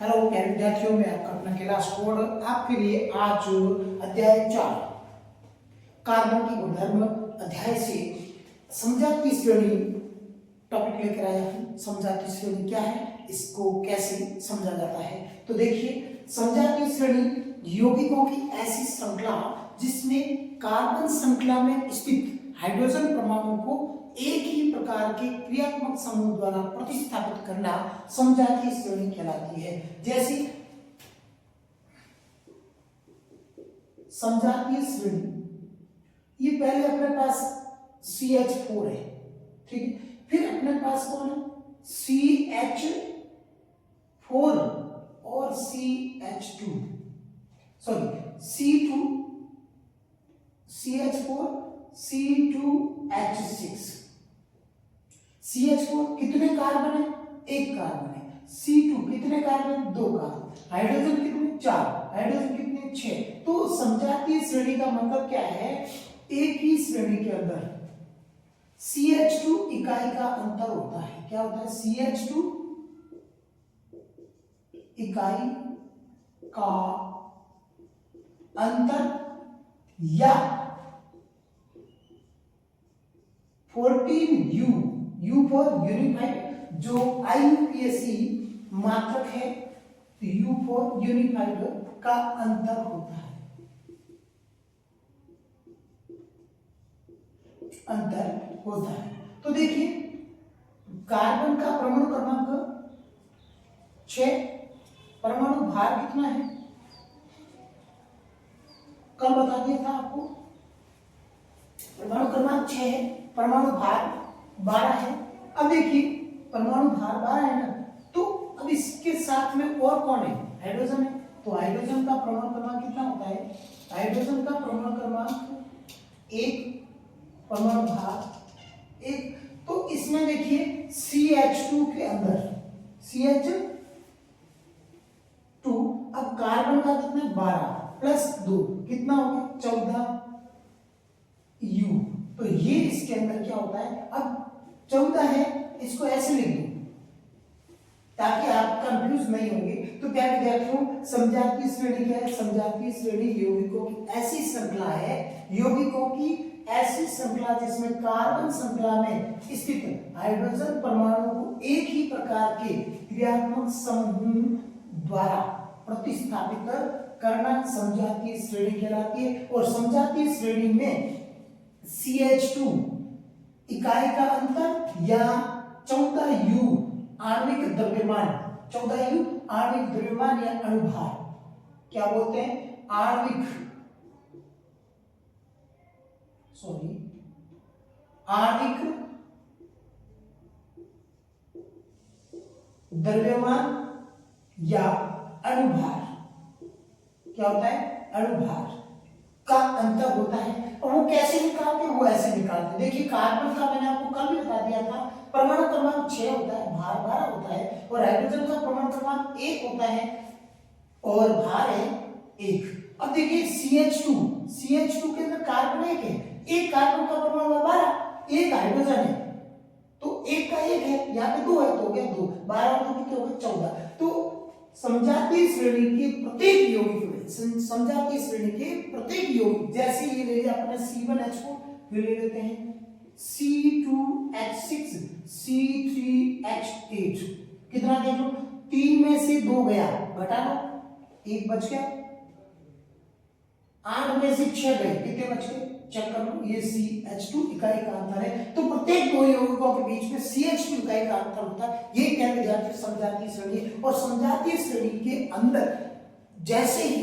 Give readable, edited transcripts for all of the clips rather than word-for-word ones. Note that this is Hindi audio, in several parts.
हेलो प्यारे विद्यार्थियों, मैं आपका अपना क्लास कोड आपके लिए आज अध्याय 4 कार्बन की गुणधर्म अध्याय से समजातीय श्रेणी टॉपिक लेकर आया हूँ। समजातीय श्रेणी क्या है, इसको कैसे समझा जाता है। तो देखिए, समजातीय श्रेणी यौगिकों की ऐसी श्रृंखला जिसमें कार्बन श्रृंखला में स्थित हाइड्रोजन परमाणु को एक ही प्रकार के क्रियात्मक समूह द्वारा प्रतिस्थापित करना समजातीय श्रेणी कहलाती है। जैसे समजातीय श्रेणी, ये पहले अपने पास CH4 है, ठीक है। फिर अपने पास कौन है, CH4 और CH2, sorry C2, CH4, C2H6। CH4 कितने कार्बन है, एक कार्बन है। C2 कितने कार्बन, दो कार्बन। हाइड्रोजन कितने, चार। हाइड्रोजन कितने, 6। तो समजातीय श्रेणी का मतलब क्या है, एक ही श्रेणी के अंदर CH2 इकाई का अंतर होता है। क्या होता है, CH2 इकाई का अंतर या 14U, U फॉर यूनिफाइड, जो IUPAC मात्रक है, तो U फॉर यूनिफाइड का अंतर होता है, अंतर होता है। तो देखिए, कार्बन का परमाणु क्रमांक 6, परमाणु भार कितना है, कल बता दिया था आपको। परमाणु क्रमांक 6 है, परमाणु भार 12 है। अब देखिए, परमाणु भार 12 है ना, तो अब इसके साथ में और कौन है, हाइड्रोजन है। तो हाइड्रोजन का परमाणु क्रमांक कितना होता है, हाइड्रोजन का परमाणु क्रमांक 1, परमाणु भार 1। तो इसमें देखिए CH2 के अंदर CH2, अब कार्बन का कितना, 12 प्लस 2 कितना हो गया, 14U। तो ये इसके अंदर क्या होता है, अब 14 है, इसको ऐसे लिख दो ताकि आप कंफ्यूज नहीं होंगे। तो क्या विद्यार्थियों, समजातीय श्रेणी क्या है, समजातीय श्रेणी यौगिकों की ऐसी श्रृंखला है, यौगिकों की ऐसी श्रृंखला जिसमें कार्बन श्रृंखला में स्थित हाइड्रोजन परमाणु को एक ही प्रकार के क्रियात्मक समूह द्वारा प्रतिस्थापित करना समजातीय श्रेणी कहलाती है। और समजातीय श्रेणी में CH2 इकाई का अंतर या 14U आणविक द्रव्यमान, 14U आणविक द्रव्यमान या अणुभार, क्या बोलते हैं, आणविक द्रव्यमान या अणुभार, क्या होता है, अणुभार का अंतर होता है। और वो कैसे निकालते हैं, वो ऐसे निकालते हैं। देखिए, कार्बन का मैंने आपको कल भी बता दिया था, परमाणु क्रमांक 6 होता है, भार 12 होता है, और हाइड्रोजन का परमाणु क्रमांक 1 होता है और भार है 1। अब देखिए CH2 के अंदर कार्बन 1 है, एक कार्बन का परमाणु 12, एक हाइड्रोजन है, तो एक का 1 है, यहाँ पे 2 है, तो हो गया 2, 12 और 2 कितने हो गए, 14। तो समजातीय श्रेणी के प्रत्येक यौगिक में, समजातीय श्रेणी के प्रत्येक यौगिक, जैसे ये ले लिया अपने C1H4, फिर ले लेते हैं C2H6, C3H8, कितना देख लो, 3 में से 2 गया, घटा लो, 1 बच गया, 8 में से 6 गए, कितने बच गए, चेक कर लो, ये CH2 इकाई का अंतर है। तो प्रत्येक दो यौगिकों के बीच में CH2 इकाई का अंतर होता है। ये क्या विद्यार्थी, समजातीय श्रेणी। और समजातीय श्रेणी के अंदर जैसे ही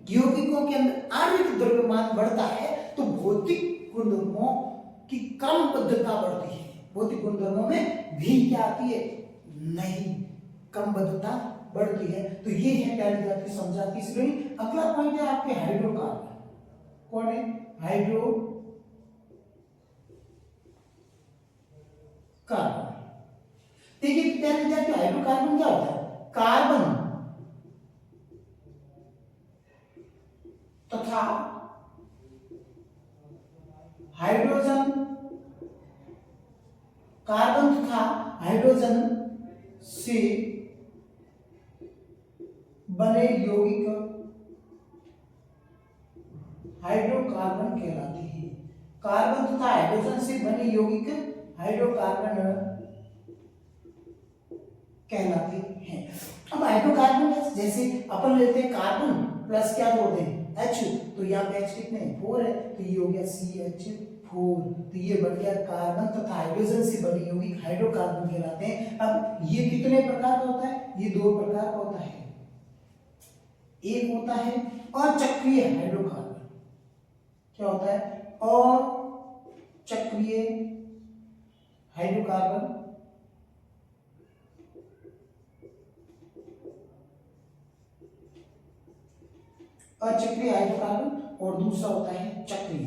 यौगिकों के अंदर आणविक द्रव्यमान बढ़ता है तो भौतिक गुणधर्मों की क्रमबद्धता बढ़ती है। भौतिक गुणधर्मों में भी क्या आती है, नहीं, क्रमबद्धता बढ़ती है। तो ये है क्या विद्यार्थी, समजातीय श्रेणी। अगला पॉइंट है आपके हाइड्रोकार्बन। कौन है, हाइड्रोकार्बन। देखिए क्या विद्यार्थी, हाइड्रोकार्बन क्या होता है, कार्बन तथा हाइड्रोजन, कार्बन तथा हाइड्रोजन से बने यौगिक हाइड्रोकार्बन कहलाते हैं। कार्बन तथा हाइड्रोजन से बने यौगिक हाइड्रोकार्बन कहलाते हैं। अब हाइड्रोकार्बन जैसे अपन लेते हैं कार्बन प्लस क्या जोड़ दें H, तो यहाँ पे H कितने 4 है, तो ये हो गया CH4। तो ये बन गया कार्बन तथा हाइड्रोजन से बने यौगिक हाइड्रोकार्बन कहलाते हैं। अब ये कितने प्रकार का होता है, ये 2 प्रकार का होता है। एक होता है अचक्रीय हाइड्रोकार्बन, क्या होता है अचक्रीय हाइड्रोकार्बन, अचक्रीय हाइड्रोकार्बन, और दूसरा होता है चक्रीय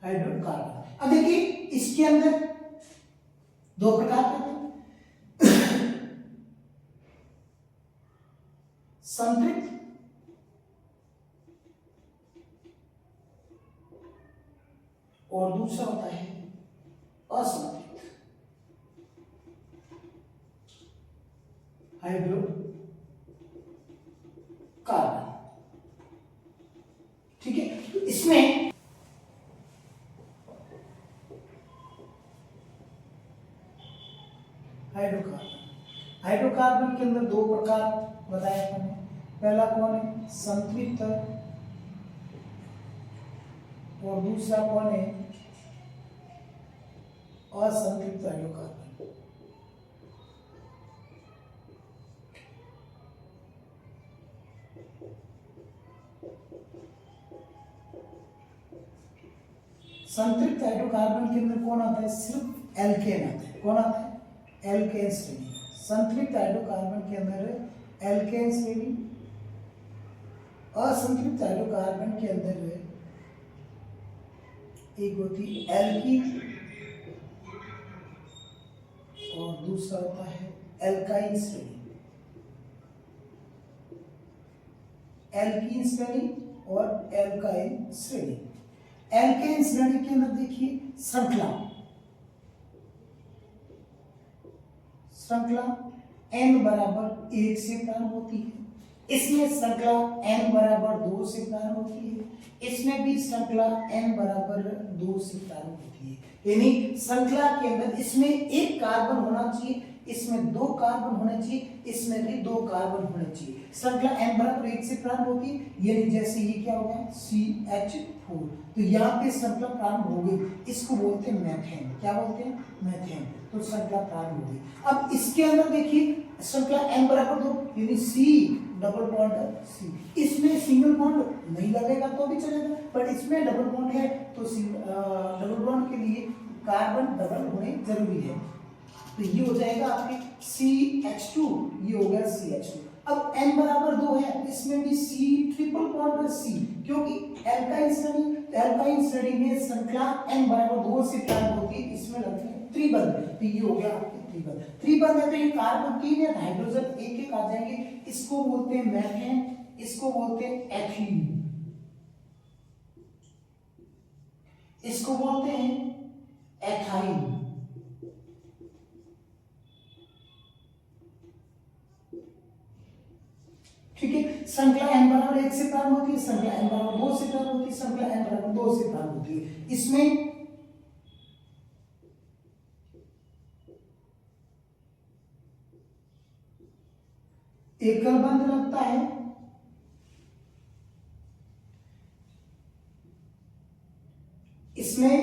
हाइड्रोकार्बन। अब देखिए इसके अंदर 2 प्रकार के होते हैं, संतृप्त और दूसरा होता है असंतृप्त हाइड्रोकार्बन। ठीक है, तो इसमें हाइड्रोकार्बन के अंदर 2 प्रकार बताए हमने। पहला कौन है संतृप्त और दूसरा कौन है असंतृप्त हाइड्रोकार्बन। संतृप्त हाइड्रोकार्बन के अंदर कौन आता है, सिर्फ एल्केन आता है। कौन आता है, एल्केन श्रेणी। संतृप्त हाइड्रोकार्बन के अंदर एल्केन श्रेणी, असंतृप्त हाइड्रोकार्बन के अंदर एक होती है एल्कीन और दूसरा होता है एल्काइन श्रेणी। एल्कीन श्रेणी और एल्काइन श्रेणी। एल्केन श्रेणी के अंदर देखिए श्रृंखला n बराबर 1 से प्रारंभ होती है। इसमें श्रृंखला n बराबर 2 से प्रारंभ होती है। इसमें भी श्रृंखला n बराबर 2 से प्रारंभ होती है। यानी श्रृंखला के अंदर इसमें 1 कार्बन होना चाहिए, इसमें 2 कार्बन होने चाहिए, इसमें भी 2 कार्बन होने चाहिए। श्रृंखला n बराबर 1 से प्रारंभ होती है, यानी जैसे ये क्या होगा CH4, तो यहाँ पे श्रृंखला प्रारंभ हो गई, इसको बोलते हैं मैथेन। क्या बोलते हैं, मैथेन। तो श्रृंखला प्रारंभ हो गई। अब इसके अंदर देखिए श्रृंखला n बराबर 2 यानी C डबल बॉन्ड C। इसमें सिंगल बॉन्ड नहीं लगेगा तो भी चलेगा, बट इसमें डबल बॉन्ड है तो डबल बॉन्ड के लिए कार्बन डबल होने जरूरी है। तो ये हो जाएगा आपके CH2, ये हो गया CH2। अब n बराबर 2 है, इसमें भी C ट्रिपल बॉन्ड C, क्योंकि एल्काइन श्रेणी में श्रृंखला n बराबर 2 से प्रारंभ होती है, इसमें लगते हैं त्रिबंध। तो ये हो गया त्रिबंध है, तो ये कार्बन 3 है, हाइड्रोजन एक आ जाएंगे। इसको बोलते हैं मैथेन, इसको बोलते हैं एथीन, इसको बोलते हैं एथाइन। ठीक है, श्रृंखला n बराबर 1 से प्रारंभ होती है, श्रृंखला n बराबर 2 से प्रारंभ होती है, श्रृंखला n बराबर 2 से प्रारंभ होती है। इसमें एकल बंध लगता है, इसमें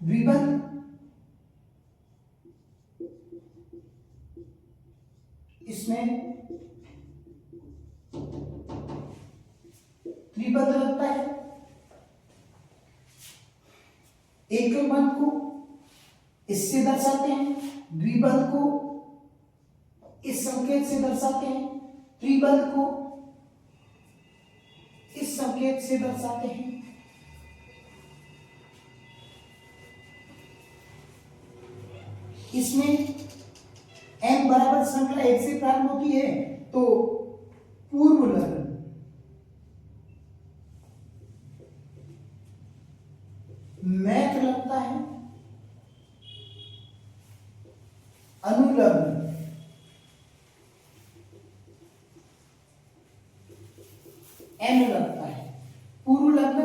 द्विबंध, इसमें त्रिबंध लगता है। एकल बंध को इससे दर्शाते हैं, द्विबंध को इस संकेत से दर्शाते हैं, त्रिबंध को इस संकेत से दर्शाते हैं। इसमें n बराबर श्रृंखला 1 से प्रारंभ होती है, तो पूर्व लग्न, मैथ लगता है, अनुलग्न, एन लगता है। पूर्व लग्न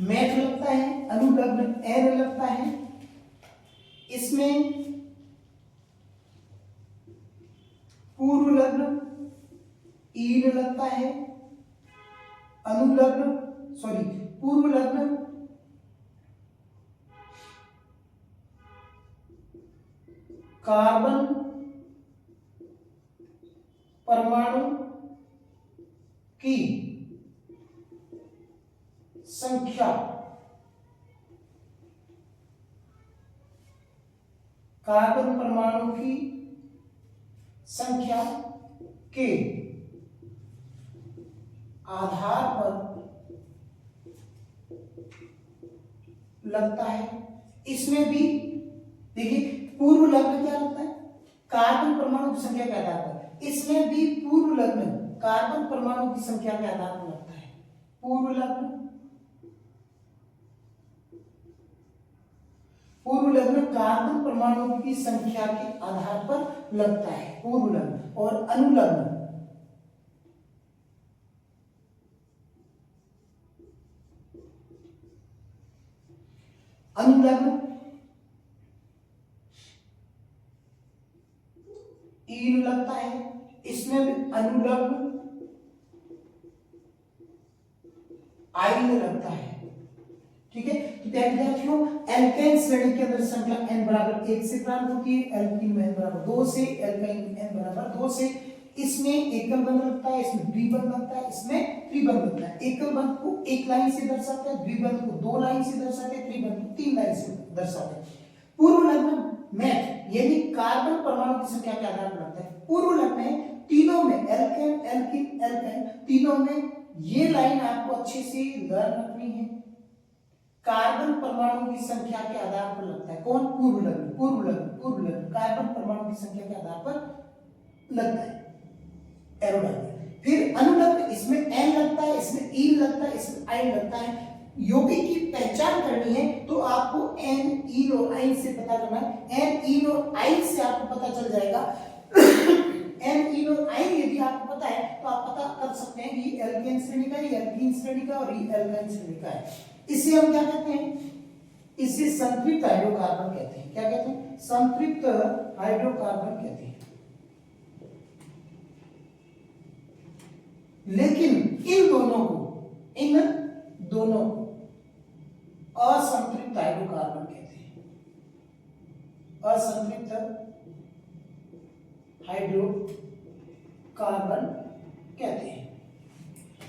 मैथ लगता है, अनुलग्न एन लगता है। इसमें पूर्व लग्न ईन लगता है, अनुलग्न सॉरी पूर्व लग्न कार्बन परमाणु की संख्या कार्बन परमाणु की संख्या के आधार पर लगता है। इसमें भी देखिए पूर्व लग्न क्या लगता है, कार्बन परमाणु की संख्या के आधार पर। इसमें भी पूर्व लग्न कार्बन परमाणु की संख्या के आधार पर लगता है। पूर्व लग्न कार्बन परमाणु की संख्या के आधार पर लगता है पूर्व लग्न। और अनुलग्न ईन लगता है। इसमें भी अनुलग्न आइन लगता है। ठीक है, तो विद्यार्थियों एल्केन श्रेणी के अंदर संख्या n बराबर 1 से प्रारंभ होती है, एल्कीन में n बराबर 2 से, एल्काइन में n बराबर 2 से। इसमें एकल बंध लगता है, इसमें द्विबंध लगता है, इसमें त्रिबंध लगता है। एकल बंध को एक लाइन से दर्शाते हैं, द्विबंध को 2 लाइन से दर्शाते हैं, त्रिबंध को 3 लाइन से दर्शाते हैं। पूर्व लग्न मैथ यानी कार्बन परमाणु की संख्या के आधार पर लगता है। पूर्व लग्न है, तीनों में एल्केन एल्कीन एल्काइन तीनों में ये लाइन आपको अच्छे से लर्न रखनी है। कार्बन परमाणु की संख्या के आधार पर लगता है। कौन? पूर्व लग्न कार्बन परमाणु की संख्या के आधार पर लगता है। एरो डाल दिया। फिर अनुलग्न, इसमें एन लगता है, इसमें ई लगता है, इसमें आई लगता है। यौगिक की पहचान करनी है तो आपको एन, ई और आई से पता करना है। एन, ई और आई से आपको पता चल जाएगा। एन, ई और आई यदि आपको पता है तो आप पता कर सकते हैं कि एल्केन श्रेणी का है, एल्कीन श्रेणी का और ये एल्काइन श्रेणी का है। इसे हम क्या कहते हैं? इसे संतृप्त हाइड्रोकार्बन कहते हैं। क्या कहते हैं? संतृप्त हाइड्रोकार्बन कहते हैं। लेकिन इन दोनों को असंतृप्त हाइड्रोकार्बन कहते हैं। असंतृप्त हाइड्रोकार्बन कहते हैं।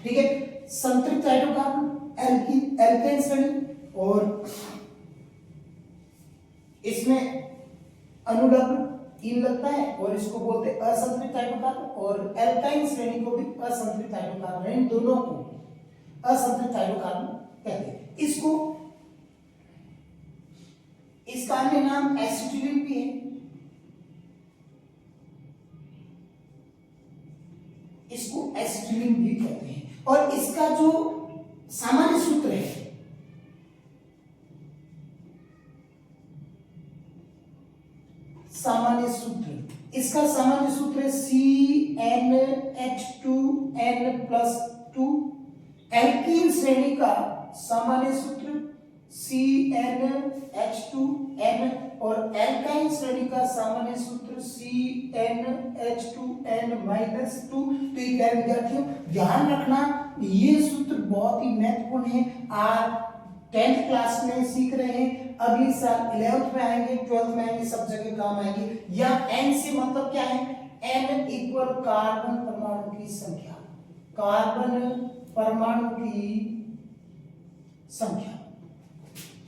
ठीक है, संतृप्त हाइड्रोकार्बन एल्केन श्रेणी, और इसमें अनुलग्न इन लगता है और इसको बोलते हैं असंतृप्त हाइड्रोकार्बन। और एल्काइन श्रेणी को भी असंतृप्त हाइड्रोकार्बन, इन दोनों को असंतृप्त हाइड्रोकार्बन कहते हैं। इसका अन्य नाम एसिटिलीन भी है। इसको एसिटिलीन भी कहते हैं। और इसका जो सामान्य सूत्र है इसका सामान्य सूत्र है CnH2n+2। एल्कीन श्रेणी का सामान्य सूत्र CnH2n और एल्काइन श्रेणी का सामान्य सूत्र CnH2n-2। तो ये विद्यार्थियों ध्यान रखना, ये सूत्र बहुत ही महत्वपूर्ण है। आज 10th क्लास में सीख रहे हैं, अगली साल 11th में आएंगे, 12th में आएंगे, सब जगह काम आएंगे। या n से मतलब क्या है? n इक्वल कार्बन परमाणु की संख्या, कार्बन परमाणु की संख्या।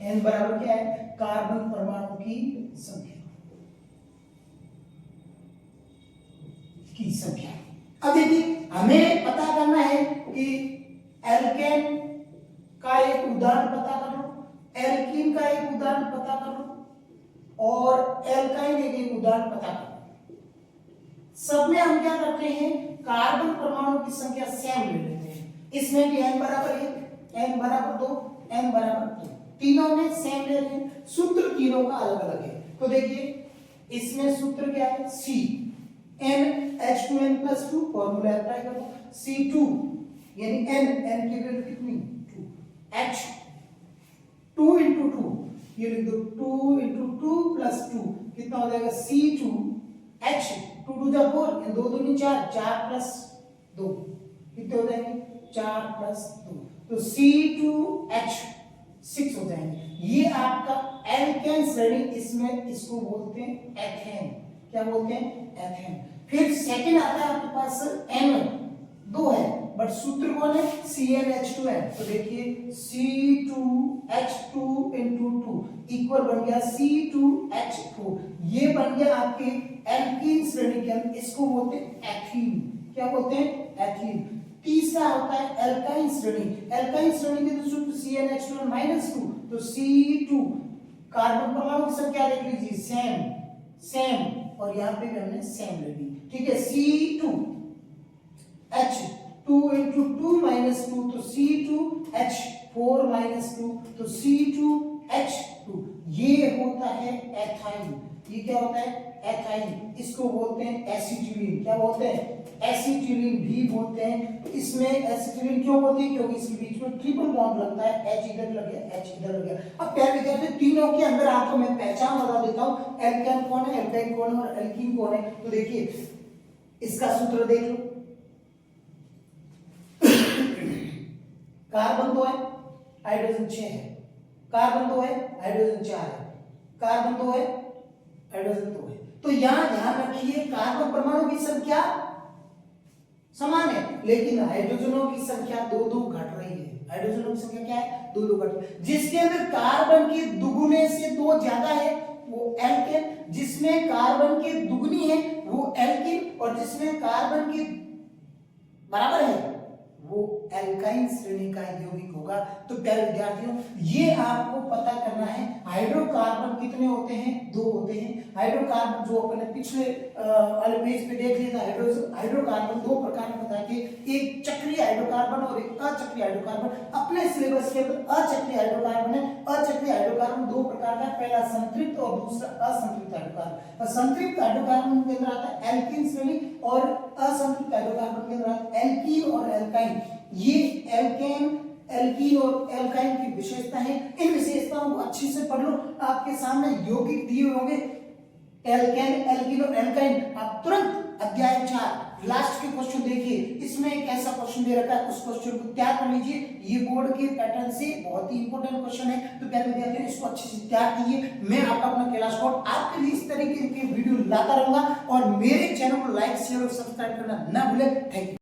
n बराबर क्या है? कार्बन परमाणु की संख्या अब देखिए हमें पता करना है कि एल्केन का एक उदाहरण पता कर लो, एल्कीन का एक उदाहरण पता कर लो और एल्काइन का एक उदाहरण पता कर लो। सब में हम क्या करते हैं, कार्बन परमाणु की संख्या सेम ले लेते हैं। इसमें भी n बराबर 1, n बराबर 2, n बराबर 2, तीनों में सेम ले रहे हैं। सूत्र तीनों का अलग अलग है। तो देखिए इसमें सूत्र क्या है, C NH2n+2, फॉर्मूला अप्लाई करो, C2 यानी n की वैल्यू कितनी 2, H 2 into 2, ये लिख दो 2 into 2 plus 2 कितना हो जाएगा C2 H 2 2 जा 4, 2 2 4, 4 plus 2 कितने हो जाएंगे 4 plus 2, तो C2H 6 हो जाएंगे। ये आपका एल्केन श्रेणी, इसमें इसको बोलते हैं एथेन। क्या बोलते हैं, एथेन। फिर सेकंड आता है आपके पास N 2 है, बट सूत्र कौन है, CnH2n। तो देखिए C2H2 into 2 इक्वल बन गया C2H4, ये बन गया आपके एल्कीन श्रेणी के अंदर, इसको बोलते हैं एथीन। क्या बोलते हैं, एथीन। तीसरा होता है एल्काइन श्रेणी। एल्काइन श्रेणी के सूत्र CnH2n-2, तो C2 कार्बन परमाणु की संख्या देख लीजिए सेम, और यहाँ पे भी हमने सेम ले ली, ठीक है। C2H 2 into 2 minus 2, तो C2H4 minus 2, तो C2H2, ये होता है एथाइन। ये क्या होता है, एथाइन। इसको बोलते हैं एसिटिलीन। क्या बोलते हैं, एसिटिलीन भी बोलते हैं। तो इसमें एसिटिलीन क्यों बोलते हैं, क्योंकि इसके बीच में ट्रिपल बॉन्ड लगता है, H इधर लग गया, H इधर लग गया। अब प्यारे विद्यार्थी, तीनों के अंदर आपको मैं पहचान बता देता हूं, एल्केन कौन है, एल्काइन कौन है और एल्कीन कौन है। तो देखिए इसका सूत्र देख लो, कार्बन 2 है, हाइड्रोजन 6 है, कार्बन 2 है, हाइड्रोजन 4 है, कार्बन 2 है, हाइड्रोजन 2 है। तो यहां ध्यान रखिए कार्बन परमाणु की संख्या समान है, लेकिन हाइड्रोजनों की संख्या 2-2 घट रही है। हाइड्रोजनों की संख्या क्या है, 2-2 घट रही है। जिसके अंदर कार्बन के दुगुने से 2 ज्यादा है वो एल्केन, जिसमें कार्बन के दुगनी है वो एल्कीन, और जिसमें कार्बन के बराबर है वो एल्काइन श्रेणी का यौगिक होगा। तो प्यारे विद्यार्थियों, ये आपको पता करना है हाइड्रोकार्बन कितने होते हैं, 2 होते हैं। हाइड्रोकार्बन जो अपने पिछले वाले पेज पे देख लिया था, हाइड्रोकार्बन 2 प्रकार में बताए थे, एक चक्रीय हाइड्रोकार्बन और एक अचक्रीय हाइड्रोकार्बन। अपने सिलेबस के अंदर अचक्रीय हाइड्रोकार्बन है। अचक्रीय हाइड्रोकार्बन 2 प्रकार का, पहला संतृप्त और दूसरा असंतृप्त हाइड्रोकार्बन। संतृप्त हाइड्रोकार्बन के अंदर आता है एल्कीन श्रेणी, और असंतृप्त हाइड्रोकार्बन के अंदर आता है एल्कीन और एल्काइन। ये एल्कीन और एल्काइन की विशेषता है। इन विशेषताओं को अच्छे से पढ़ लो, आपके सामने यौगिक दिए होंगे एल्केन, एल्कीन और एल्काइन। आप तुरंत अध्याय 4 लास्ट के क्वेश्चन देखिए, इसमें एक ऐसा क्वेश्चन दे रखा है, उस क्वेश्चन को तैयार कर लीजिए। ये बोर्ड के पैटर्न से बहुत ही इंपॉर्टेंट क्वेश्चन है, तो प्यारे विद्यार्थियों इसको अच्छे से तैयार कीजिए। मैं आपका अपना कैलाश गौड़ आपके लिए इस तरीके की वीडियो लाता रहूंगा, और मेरे चैनल को लाइक शेयर और सब्सक्राइब करना ना भूलें। Thank you.